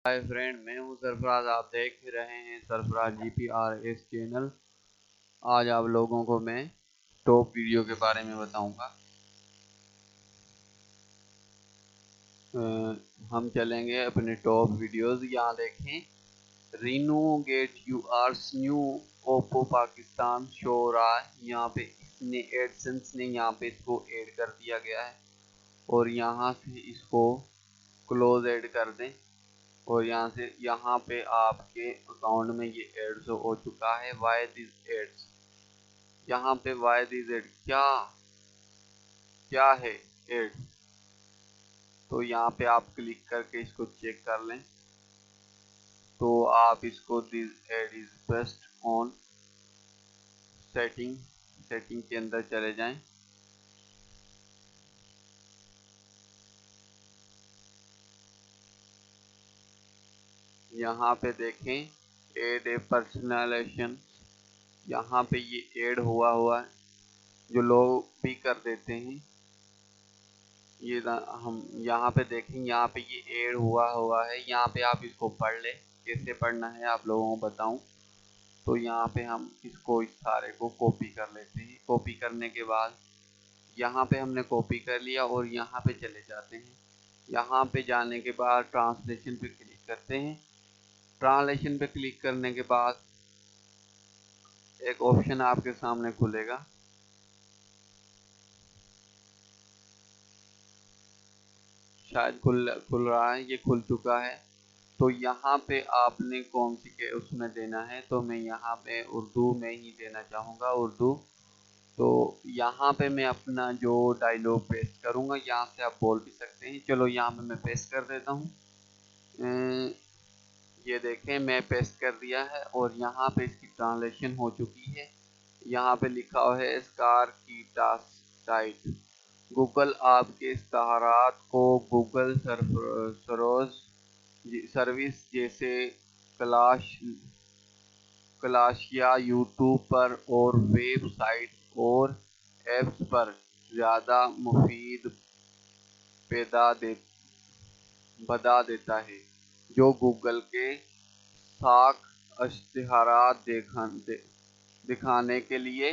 Hi friend, मैं हूं सरफराज। आप देख रहे हैं सरफराज GPRS चैनल। आज आप लोगों को मैं टॉप वीडियो के बारे में बताऊंगा। हम चलेंगे अपने टॉप वीडियोस। यहाँ देखें, रीनू गेट यूआरस न्यू ओप्पो पाकिस्तान शो रहा है। यहाँ पे इसने एडसेंस ने यहाँ पे इसको ऐड कर दिया गया है और यहाँ से इसको क्लोज ऐड कर दें और यहाँ से यहाँ पे आपके अकाउंट में ये एड्स हो चुका है। वाई दिस एड्स, यहाँ पे वाई दिस एड क्या क्या है एड, तो यहाँ पे आप क्लिक करके इसको चेक कर लें। तो आप इसको this ad is based on setting के अंदर चले जाएं। यहाँ पे देखें एड ए पर्सनलाइजेशन, यहाँ पे ये ऐड हुआ है। जो लोग भी कर देते हैं ये हम यहाँ पे देखें, यहाँ पे ये ऐड हुआ है। यहाँ पे आप इसको पढ़ ले, कैसे पढ़ना है आप लोगों को बताऊं। तो यहाँ पे हम इसको इस सारे को कॉपी कर लेते हैं। कॉपी करने के बाद यहाँ पे हमने कॉपी कर लिया और यहाँ पे चले जाते हैं। यहाँ पे जाने के बाद ट्रांसलेशन पे क्लिक करते हैं। ट्रांसलेशन पे क्लिक करने के बाद एक ऑप्शन आपके सामने खुलेगा। शायद खुल रहा है, ये खुल चुका है। तो यहाँ पे आपने कौन सी के उसमें देना है, तो मैं यहाँ पे उर्दू में ही देना चाहूँगा, उर्दू। तो यहाँ पे मैं अपना जो डायलॉग पेस्ट करूँगा, यहाँ से आप बोल भी सकते हैं। चलो यहाँ पे मैं पेस्ट कर देता हूँ। ये देखें, मैं पेस्ट कर दिया है और यहाँ पे इसकी ट्रांसलेशन हो चुकी है। यहाँ पे लिखा हुआ है स्कार की टास्क साइट। गूगल आपके इश्तहारात को गूगल सर्विस जैसे क्लाश क्लाश या यूट्यूब पर और वेबसाइट और ऐप्स पर ज़्यादा मुफीद बता देता है। जो गूगल के साख इश्तहारात दिखाने के लिए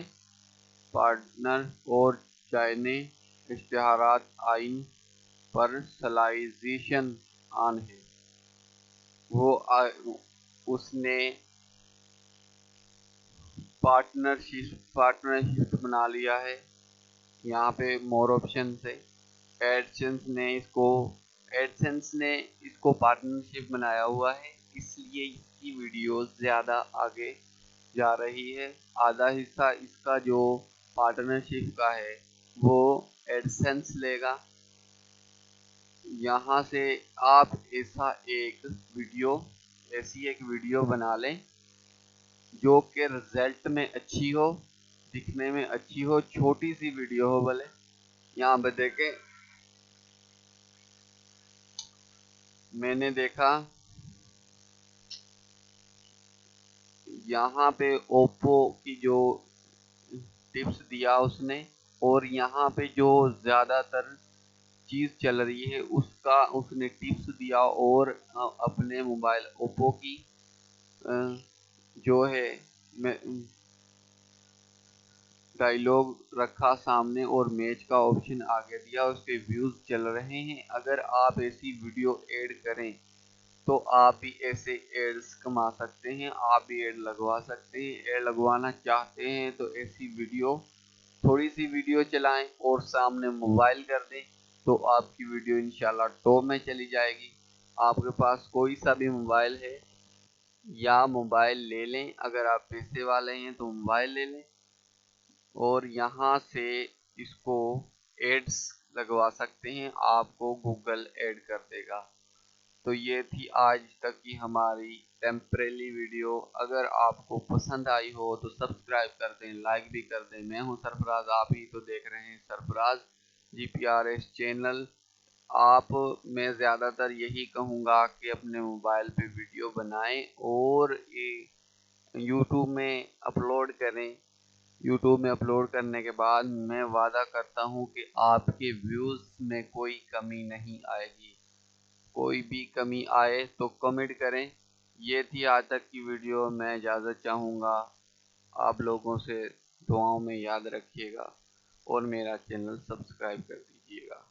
पार्टनर और चाइने इश्तहारात आइन पर्सनलाइजेशन ऑन है। वो उसने पार्टनरशिप बना लिया है। यहाँ पे मोर ऑप्शन से एडसेंस ने इसको पार्टनरशिप बनाया हुआ है, इसलिए इसकी वीडियोस ज़्यादा आगे जा रही है। आधा हिस्सा इसका जो पार्टनरशिप का है वो एडसेंस लेगा। यहाँ से आप ऐसी एक वीडियो बना लें जो कि रिजल्ट में अच्छी हो, दिखने में अच्छी हो, छोटी सी वीडियो हो भले। यहाँ पे देखें, मैंने देखा यहाँ पे ओप्पो की जो टिप्स दिया उसने, और यहाँ पे जो ज़्यादातर चीज़ चल रही है उसका उसने टिप्स दिया और अपने मोबाइल ओप्पो की जो है मैं डायलॉग रखा सामने और मैच का ऑप्शन आगे दिया। उसके व्यूज़ चल रहे हैं। अगर आप ऐसी वीडियो ऐड करें तो आप भी ऐसे एड्स कमा सकते हैं, आप भी ऐड लगवा सकते हैं। ऐड लगवाना चाहते हैं तो ऐसी वीडियो, थोड़ी सी वीडियो चलाएं और सामने मोबाइल कर दें तो आपकी वीडियो इंशाल्लाह टॉप में चली जाएगी। आपके पास कोई सा भी मोबाइल है या मोबाइल ले लें, अगर आप पैसे वाले हैं तो मोबाइल ले लें और यहाँ से इसको एड्स लगवा सकते हैं, आपको गूगल ऐड कर देगा। तो ये थी आज तक की हमारी टेम्परेरी वीडियो। अगर आपको पसंद आई हो तो सब्सक्राइब कर दें, लाइक भी कर दें। मैं हूं सरफराज, आप ही तो देख रहे हैं सरफराज GPRS चैनल। आप मैं ज़्यादातर यही कहूँगा कि अपने मोबाइल पे वीडियो बनाएं और ये यूट्यूब में अपलोड करें। यूट्यूब में अपलोड करने के बाद मैं वादा करता हूँ कि आपके व्यूज़ में कोई कमी नहीं आएगी। कोई भी कमी आए तो कमेंट करें। ये थी आज तक की वीडियो। मैं इजाज़त चाहूँगा आप लोगों से। दुआओं में याद रखिएगा और मेरा चैनल सब्सक्राइब कर दीजिएगा।